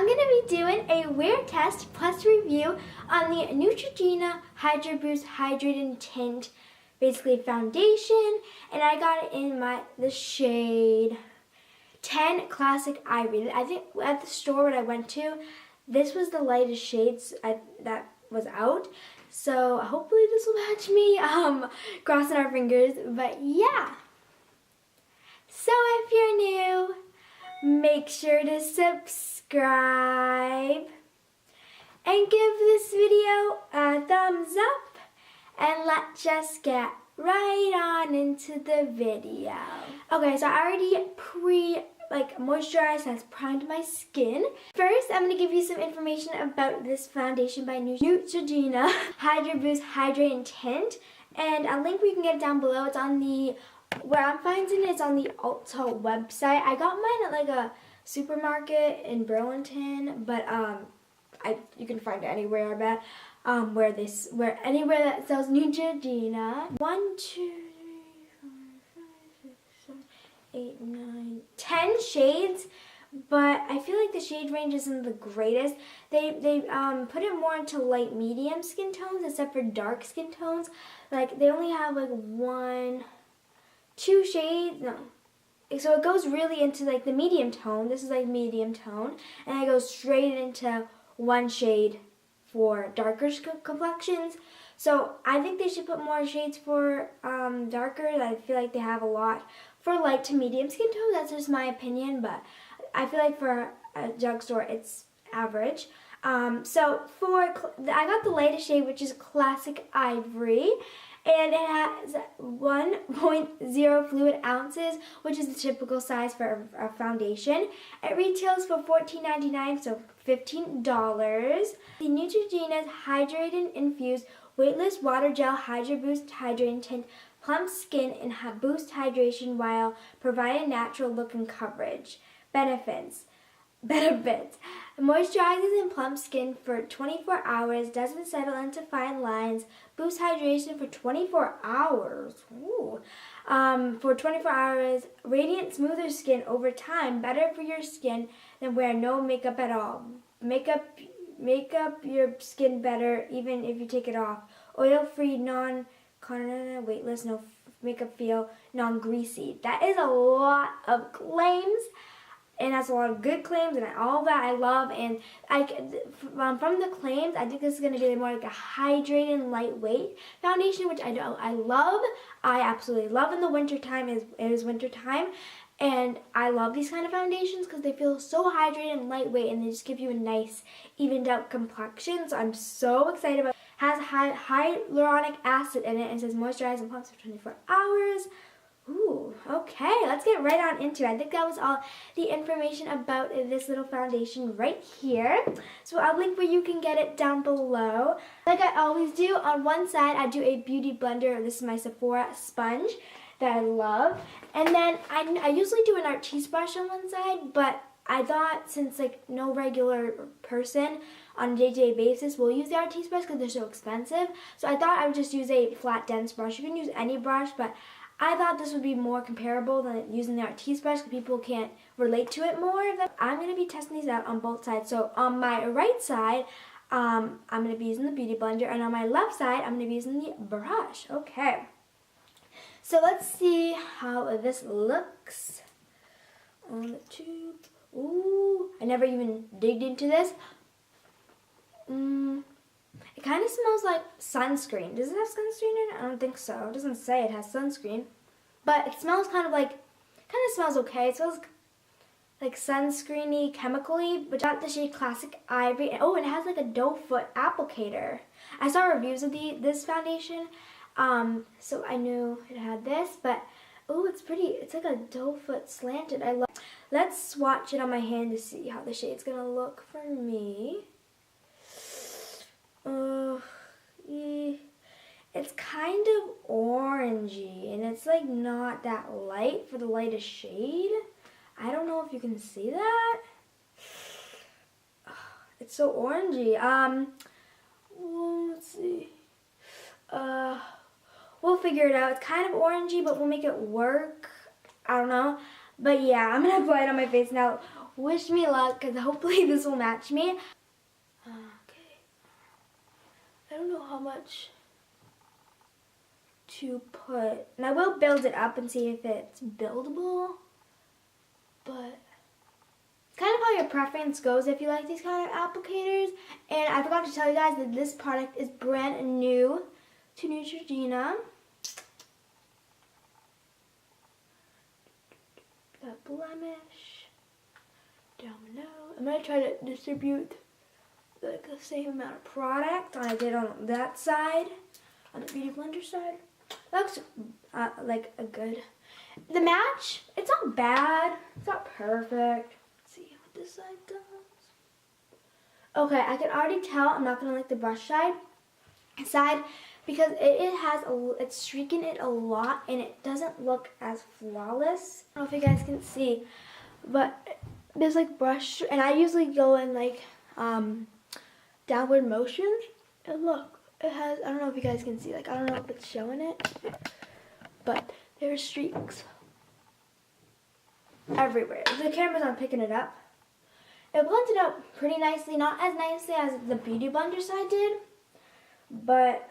going to be doing a wear test plus review on the Neutrogena Hydra Boost Hydrating Tint, basically foundation, and I got it in the shade 10 Classic Ivory. I think at the store when I went to, this was the lightest shades that was out. So hopefully this will match me. Crossing our fingers, but yeah. So if you're new, make sure to subscribe and give this video a thumbs up, and let's just get right on into the video. Okay, so I already moisturized and has primed my skin. First, I'm going to give you some information about this foundation by Neutrogena Hydra Boost Hydrating Tint, and a link where you can get it down below. It's on where I'm finding it is on the Ulta website. I got mine at like a supermarket in Burlington, but you can find it anywhere, I bet. Anywhere that sells Neutrogena. 1, 2, 3, 4, 5, 6, 7, 8, 9, 10 shades, but I feel like the shade range isn't the greatest. They put it more into light medium skin tones except for dark skin tones. Like they only have like 1, 2 shades. No. So it goes really into like the medium tone. This is like medium tone, and it goes straight into 1 shade for darker complexions. So I think they should put more shades for darker. I feel like they have a lot for light to medium skin tone. That's just my opinion, but I feel like for a drugstore it's average. I got the lightest shade, which is Classic Ivory, and it has 1.0 fluid ounces, which is the typical size for a foundation. It retails for $14.99, so $15. The Neutrogena's Hydrating Infused Weightless Water Gel Hydra Boost Hydrating Tint plumps skin and boosts hydration while providing natural look and coverage. Benefits. Moisturizes and plumps skin for 24 hours, doesn't settle into fine lines, boosts hydration for 24 hours. Ooh. For 24 hours, radiant, smoother skin over time, better for your skin than wear no makeup at all. Make up your skin better even if you take it off. Oil-free, weightless, no makeup feel, non-greasy. That is a lot of claims. And that's a lot of good claims, and all that I love. And from the claims, I think this is going to be more like a hydrating, lightweight foundation, which I love. I absolutely love in the winter time. It is winter time, and I love these kind of foundations because they feel so hydrated and lightweight, and they just give you a nice, evened out complexion. So I'm so excited about it. Has hyaluronic acid in it, and says moisturize and plumps for 24 hours. Ooh, okay, let's get right on into it. I think that was all the information about this little foundation right here. So I'll link where you can get it down below. Like I always do, on one side I do a beauty blender. This is my Sephora sponge that I love. And then I usually do an Artiste brush on one side, but I thought since like no regular person on a day-to-day basis will use the Artiste brush because they're so expensive, so I thought I would just use a flat dense brush. You can use any brush, but I thought this would be more comparable than using the Artiste brush because people can't relate to it more. I'm going to be testing these out on both sides. So on my right side, I'm going to be using the Beauty Blender, and on my left side, I'm going to be using the brush. Okay. So let's see how this looks on the tube. Ooh, I never even digged into this. It kind of smells like sunscreen. Does it have sunscreen in it? I don't think so. It doesn't say it has sunscreen. But it smells smells okay. It smells like sunscreeny, chemically, but got the shade Classic Ivory. And, and it has like a doe foot applicator. I saw reviews of this foundation, so I knew it had this, but oh, it's pretty. It's like a doe foot slanted. I love. Let's swatch it on my hand to see how the shade's gonna look for me. It's kind of orangey, and it's like not that light for the lightest shade. I don't know if you can see that. It's so orangey. Well, let's see. We'll figure it out. It's kind of orangey, but we'll make it work. I don't know. But yeah, I'm gonna apply it on my face now. Wish me luck, because hopefully this will match me. Okay. I don't know how much to put, and I will build it up and see if it's buildable, but it's kind of how your preference goes if you like these kind of applicators. And I forgot to tell you guys that this product is brand new to Neutrogena. That blemish down below. I'm going to try to distribute like the same amount of product I did on that side, on the Beauty Blender side. Looks like a good, the match, it's not bad, it's not perfect. Let's see what this side does. Okay, I can already tell I'm not going to like the brush side because it's streaking it a lot and it doesn't look as flawless. I don't know if you guys can see, but there's like brush, and I usually go in like downward motions, and look, it has, I don't know if you guys can see, like I don't know if it's showing it, but there are streaks everywhere. The camera's not picking it up. It blended out pretty nicely, not as nicely as the Beauty Blender side did, but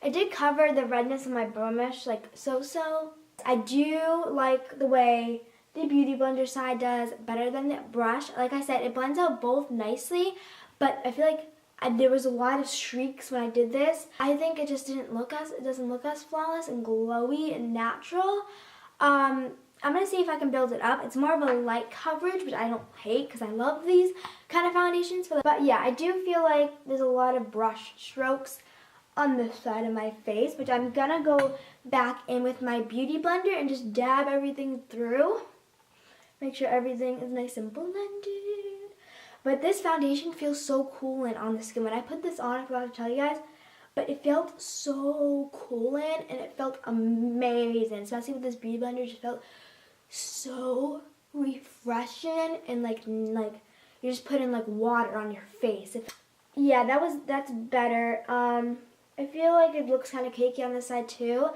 it did cover the redness of my blemish like so. I do like the way the Beauty Blender side does better than the brush. Like I said, it blends out both nicely, but I feel like there was a lot of streaks when I did this. I think it just it doesn't look as flawless and glowy and natural. I'm going to see if I can build it up. It's more of a light coverage, which I don't hate because I love these kind of foundations. But yeah, I do feel like there's a lot of brush strokes on this side of my face, which I'm going to go back in with my Beauty Blender and just dab everything through. Make sure everything is nice and blended. But this foundation feels so cooling on the skin. When I put this on, I forgot to tell you guys, but it felt so cooling and it felt amazing. Especially with this Beauty Blender, it just felt so refreshing and like you're just putting like water on your face. Yeah, that's better. I feel like it looks kind of cakey on this side too.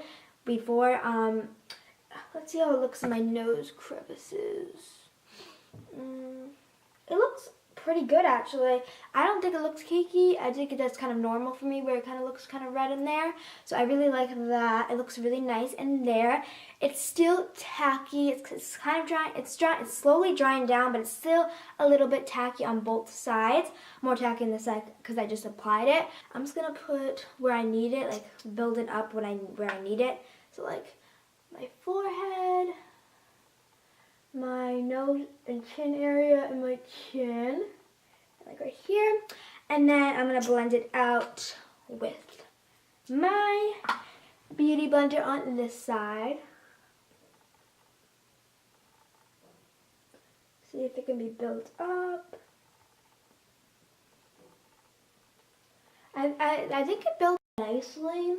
Before, let's see how it looks in my nose crevices. It looks pretty good actually. I don't think it looks cakey. I think that's kind of normal for me where it kind of looks kind of red in there. So I really like that. It looks really nice in there. It's still tacky. It's kind of dry. It's slowly drying down, but it's still a little bit tacky on both sides. More tacky on the side because I just applied it. I'm just gonna put where I need it, like build it up where I need it. So like my forehead, my nose and chin area, and my chin, like right here. And then I'm going to blend it out with my Beauty Blender on this side. See if it can be built up. I think it built nicely.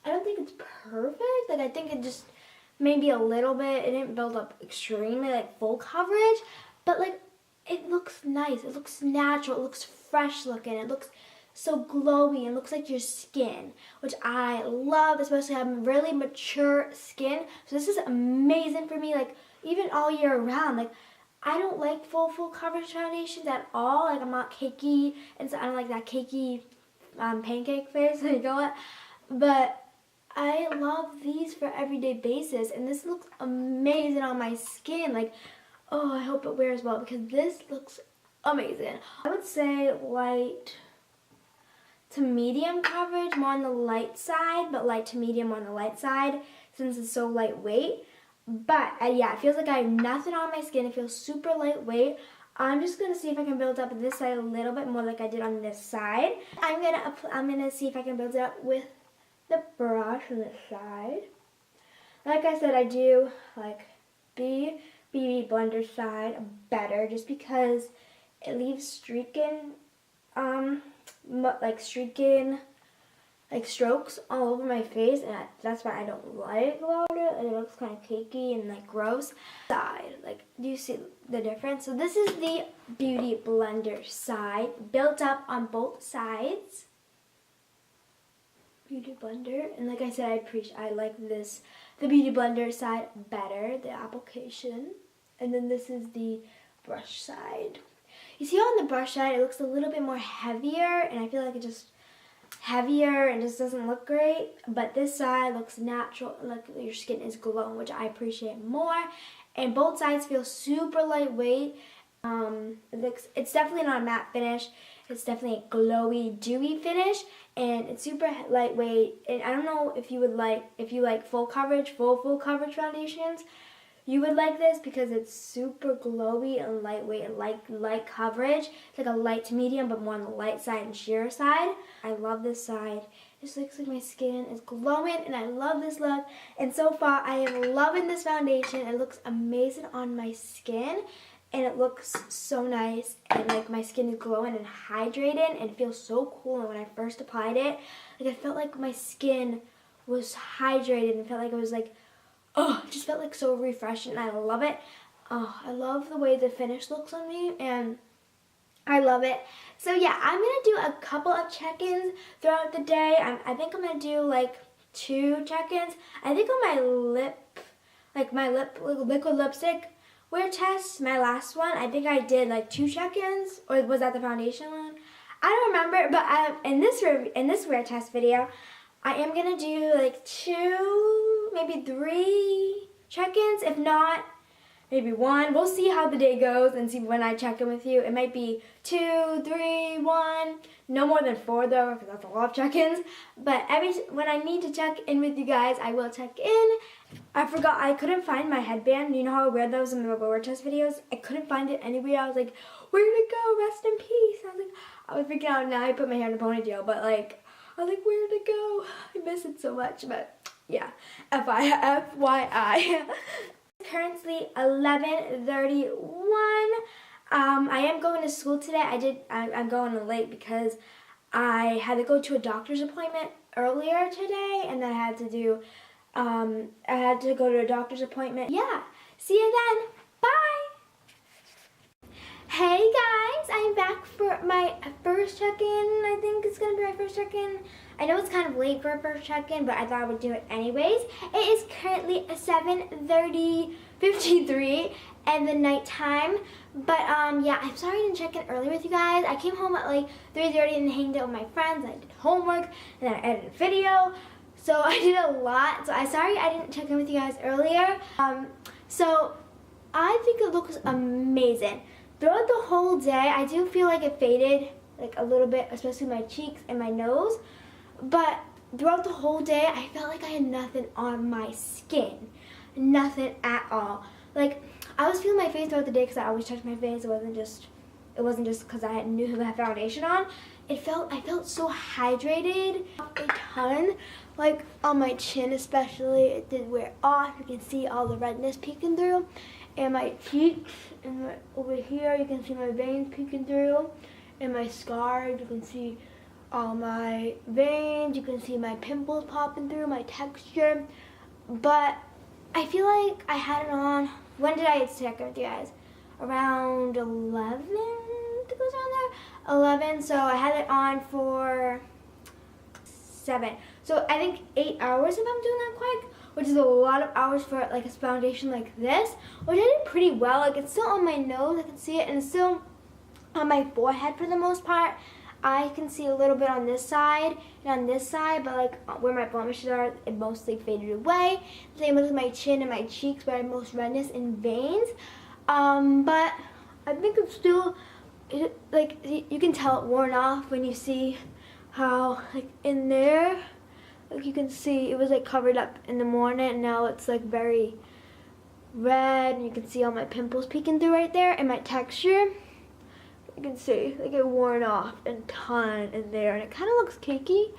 I don't think it's perfect. Like I think it just maybe a little bit. It didn't build up extremely like full coverage, but like it looks nice. It looks natural. It looks fresh looking. It looks so glowy. It looks like your skin, which I love, especially having really mature skin. So this is amazing for me, like even all year round. Like I don't like full coverage foundations at all. Like I'm not cakey, and so I don't like that cakey pancake face, you know what? But I love these for everyday basis, and this looks amazing on my skin. Like, oh, I hope it wears well because this looks amazing. I would say light to medium coverage, more on the light side, but light to medium on the light side since it's so lightweight. But yeah, it feels like I have nothing on my skin. It feels super lightweight. I'm just gonna see if I can build up this side a little bit more like I did on this side. I'm gonna see if I can build it up with the brush on this side. Like I said, I do like the Beauty Blender side better just because it leaves streaking strokes all over my face, and that's why I don't like about it. It looks kind of cakey and like gross. Side, like, do you see the difference? So this is the Beauty Blender side, built up on both sides. Beauty blender. And like I said, I like this, the beauty blender side better, the application. And then this is the brush side. You see on the brush side, it looks a little bit more heavier, and I feel like it just heavier and just doesn't look great. But this side looks natural, like your skin is glowing, which I appreciate more. And both sides feel super lightweight. It's definitely not a matte finish. It's definitely a glowy, dewy finish, and it's super lightweight. And I don't know if you like full coverage foundations, you would like this because it's super glowy and lightweight and light coverage. It's like a light to medium, but more on the light side and sheer side. I love this side. It just looks like my skin is glowing, and I love this look. And so far, I am loving this foundation. It looks amazing on my skin. And it looks so nice, and like my skin is glowing and hydrated, and it feels so cool. And when I first applied it, like I felt like my skin was hydrated, and felt like it was like, oh, it just felt like so refreshing, and I love it. Oh, I love the way the finish looks on me, and I love it. So yeah, I'm gonna do a couple of check-ins throughout the day. I think I'm gonna do like 2 check-ins. I think on my lip, like my liquid lipstick wear test, my last one, I think I did like 2 check-ins, or was that the foundation one? I don't remember, but in this wear test video, I am gonna do like 2, maybe 3 check-ins. If not, maybe 1. We'll see how the day goes and see when I check in with you. It might be 2, 3, 1. No more than 4 though, because that's a lot of check-ins. But when I need to check in with you guys, I will check in. I forgot, I couldn't find my headband. You know how I wear those in my wear test videos? I couldn't find it anywhere. I was like, where'd it go? Rest in peace. I was freaking out. Now I put my hair in a ponytail, but like, I was like, where'd it go? I miss it so much, but yeah, FYI. Currently 11:31. I am going to school today. I'm going late because I had to go to a doctor's appointment earlier today, and then I had to go to a doctor's appointment. Yeah, see you then. Bye. Hey guys, I'm back for my first check-in. I think it's gonna be my first check-in. I know it's kind of late for a first check-in, but I thought I would do it anyways. It is currently 7:53 and the nighttime. But yeah, I'm sorry I didn't check in early with you guys. I came home at like 3:30 and hanged out with my friends. I did homework and then I edited a video. So I did a lot. So I'm sorry I didn't check in with you guys earlier. So I think it looks amazing. Throughout the whole day, I do feel like it faded like a little bit, especially my cheeks and my nose. But throughout the whole day, I felt like I had nothing on my skin. Nothing at all. Like, I was feeling my face throughout the day because I always touch my face. It wasn't just because I had new foundation on. I felt so hydrated a ton. Like on my chin especially, it did wear off. You can see all the redness peeking through. And my cheeks, and over here you can see my veins peeking through. And my scars, you can see all my veins. You can see my pimples popping through, my texture. But I feel like I had it on, when did I check in with you guys? Around 11, I think it was around there. 11, so I had it on for 7. So I think 8 hours if I'm doing that quick, which is a lot of hours for like a foundation like this, which I did pretty well. Like it's still on my nose, I can see it, and it's still on my forehead for the most part. I can see a little bit on this side and on this side, but like where my blemishes are, it mostly faded away. Same with my chin and my cheeks where I have most redness and veins. But I think it's still, like you can tell it worn off when you see how like in there, like you can see it was like covered up in the morning, and now it's like very red, and you can see all my pimples peeking through right there, and my texture. You can see, like it worn off a ton in there, and it kind of looks cakey.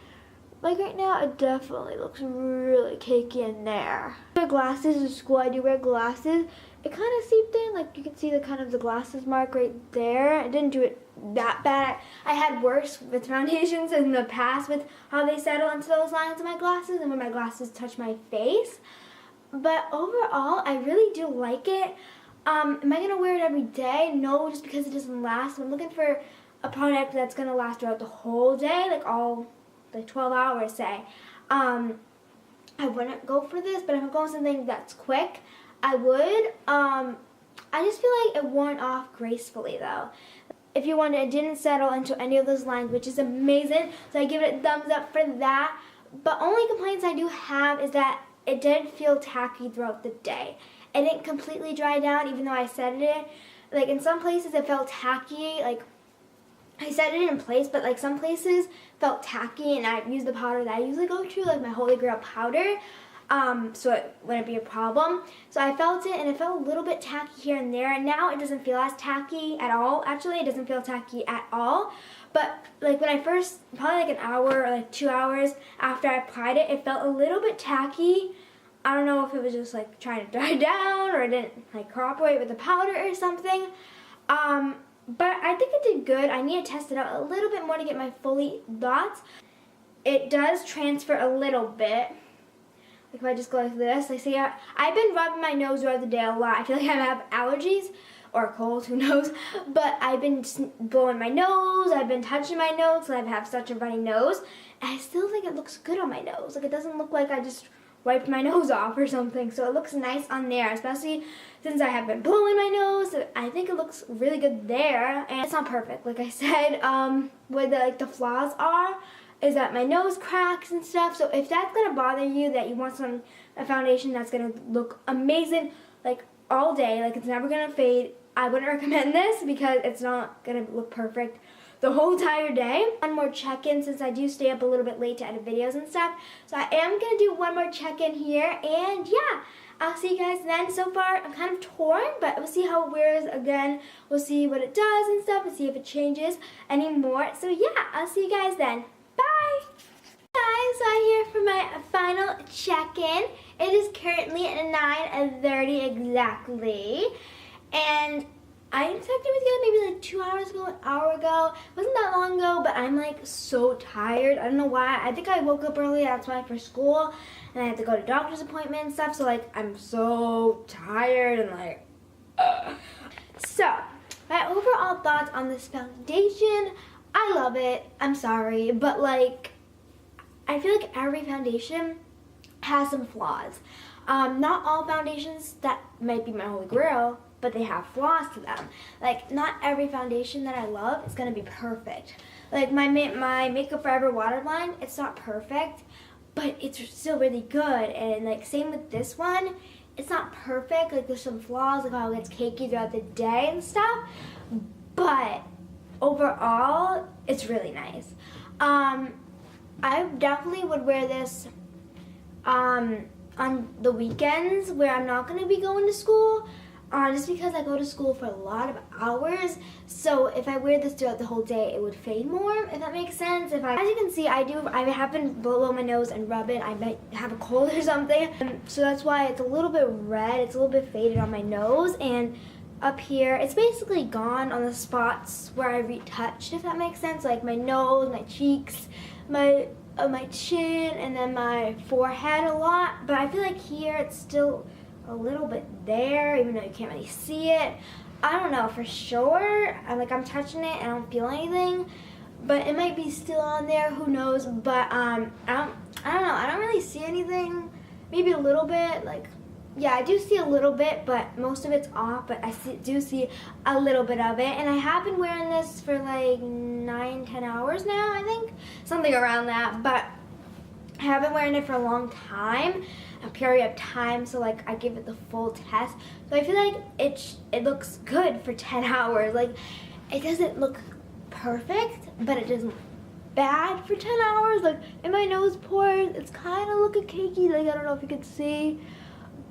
Like right now, it definitely looks really cakey in there. I wear glasses in school. I do wear glasses. It kind of seeped in, like you can see the kind of the glasses mark right there. I didn't do it that bad. I had worse with foundations in the past with how they settle into those lines of my glasses and when my glasses touch my face. But overall, I really do like it. Am I going to wear it every day? No, just because it doesn't last. I'm looking for a product that's going to last throughout the whole day, like all like 12 hours, say, I wouldn't go for this, but if I'm going something that's quick, I would. I just feel like it worn off gracefully though. If you wonder, it didn't settle into any of those lines, which is amazing, so I give it a thumbs up for that. But only complaints I do have is that it did feel tacky throughout the day. It didn't completely dry down, even though I set it. Like in some places it felt tacky, like I set it in place, but like some places felt tacky, and I used the powder that I usually go to, like my Holy Grail powder, so it wouldn't be a problem. So I felt it, and it felt a little bit tacky here and there, and now it doesn't feel as tacky at all. Actually, it doesn't feel tacky at all. But like when I first, probably like an hour or like 2 hours after I applied it, it felt a little bit tacky. I don't know if it was just like trying to dry down, or it didn't like cooperate with the powder or something. But I think it did good. I need to test it out a little bit more to get my fully thoughts. It does transfer a little bit. Like if I just go like this, like see, I've been rubbing my nose throughout the day a lot. I feel like I have allergies or cold, who knows. But I've been blowing my nose, I've been touching my nose, so I have such a runny nose. And I still think it looks good on my nose. Like it doesn't look like I just wiped my nose off or something. So it looks nice on there, especially since I have been blowing my nose. I think it looks really good there. And it's not perfect, like I said. Where the flaws are is that my nose cracks and stuff. So if that's gonna bother you, that you want a foundation that's gonna look amazing like all day, like it's never gonna fade, I wouldn't recommend this because it's not gonna look perfect the whole entire day. One more check-in, since I do stay up a little bit late to edit videos and stuff. So I am gonna do one more check-in here, and yeah, I'll see you guys then. So far, I'm kind of torn, but we'll see how it wears again. We'll see what it does and stuff, and see if it changes anymore. So yeah, I'll see you guys then. Bye! Guys, so I'm here for my final check-in. It is currently at 9:30 exactly, and I checked in with you maybe like 2 hours ago, an hour ago. It wasn't that long ago, but I'm like so tired. I don't know why. I think I woke up early, that's why, for school, and I had to go to doctor's appointment and stuff, so like I'm so tired and like So, my overall thoughts on this foundation, I love it. I'm sorry, but like I feel like every foundation has some flaws. Not all foundations that might be my Holy Grail, but they have flaws to them. Like not every foundation that I love is gonna be perfect. Like my Makeup Forever waterline, it's not perfect, but it's still really good. And like same with this one, it's not perfect. Like there's some flaws, like how it gets cakey throughout the day and stuff. But overall, it's really nice. I definitely would wear this on the weekends where I'm not going to be going to school, just because I go to school for a lot of hours. So if I wear this throughout the whole day, it would fade more, if that makes sense. As you can see, I have been below my nose and rub it. I might have a cold or something, so that's why it's a little bit red. It's a little bit faded on my nose, and up here, it's basically gone on the spots where I retouched, if that makes sense. Like my nose, my cheeks, my chin, and then my forehead a lot. But I feel like here it's still a little bit there, even though you can't really see it. I don't know for sure. I'm touching it and I don't feel anything, but it might be still on there. Who knows? But I don't know. I don't really see anything. Maybe a little bit. Like yeah, I do see a little bit, but most of it's off. But I do see a little bit of it, and I have been wearing this for like 9-10 hours now, I think, something around that. But I have been wearing it for a long time, a period of time, so like I give it the full test. So I feel like it looks good for 10 hours. Like it doesn't look perfect, but it doesn't bad for 10 hours. Like in my nose pores, it's kind of looking cakey. Like I don't know if you can see,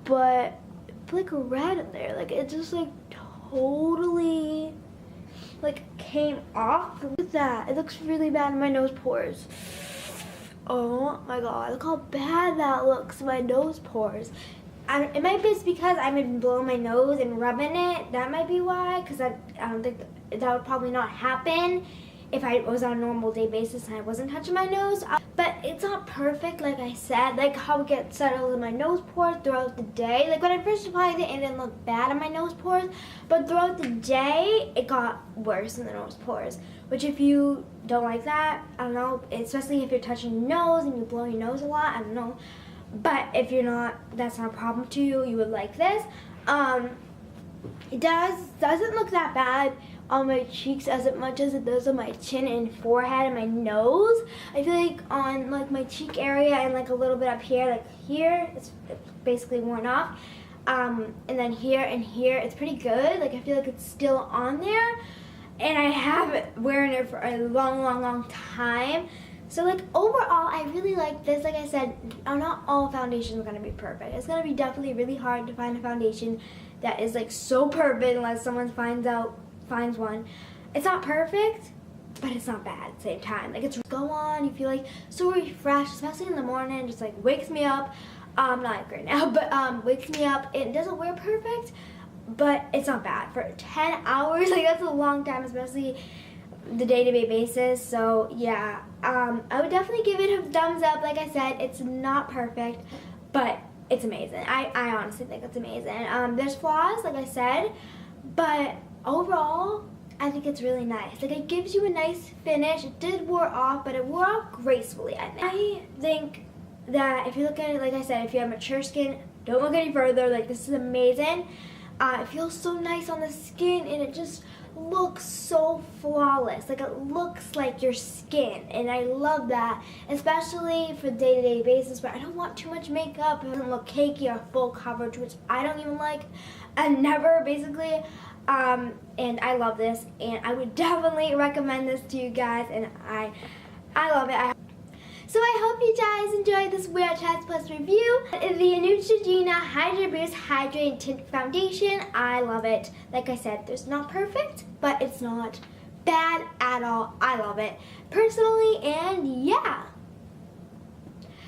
but it's like red in there. Like it just like totally like came off. Look at that. It looks really bad in my nose pores. Oh my god, look how bad that looks in my nose pores. It might be because I've been blowing my nose and rubbing it. That might be why, because I don't think that would probably not happen if I was on a normal day basis and I wasn't touching my nose. But it's not perfect, like I said, like how it gets settled in my nose pores throughout the day. Like when I first applied it didn't look bad on my nose pores, but throughout the day, it got worse in the nose pores. Which if you don't like that, I don't know, especially if you're touching your nose and you blow your nose a lot, I don't know. But if you're not, that's not a problem to you, you would like this. It doesn't look that bad on my cheeks as much as it does on my chin and forehead and my nose. I feel like on like my cheek area and like a little bit up here, like here, it's basically worn off. And then here and here, it's pretty good. Like I feel like it's still on there. And I have it wearing it for a long time. So like overall, I really like this. Like I said, not all foundations are gonna be perfect. It's gonna be definitely really hard to find a foundation that is like so perfect unless someone finds one. It's not perfect, but it's not bad at the same time. Like it's go on, you feel like so refreshed, especially in the morning. Just like wakes me up. Not like right now, but wakes me up. It doesn't wear perfect, but it's not bad for 10 hours. Like that's a long time, especially the day-to-day basis. So yeah, I would definitely give it a thumbs up. Like I said, it's not perfect, but it's amazing. I honestly think it's amazing. There's flaws, like I said, but overall, I think it's really nice. Like it gives you a nice finish. It did wear off, but it wore off gracefully, I think. I think that if you look at it, like I said, if you have mature skin, don't look any further. Like this is amazing. It feels so nice on the skin, and it just looks so flawless. Like it looks like your skin, and I love that, especially for day-to-day basis where I don't want too much makeup. It doesn't look cakey or full coverage, which I don't even like, and never basically. And I love this, and I would definitely recommend this to you guys, and I love it. So I hope you guys enjoyed this Wear Chats Plus review. The Neutrogena Hydra Boost Hydrating Tint Foundation. I love it. Like I said, it's not perfect, but it's not bad at all. I love it personally, and yeah.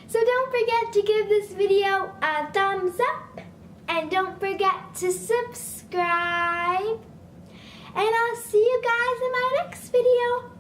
So don't forget to give this video a thumbs up, and don't forget to subscribe. And I'll see you guys in my next video.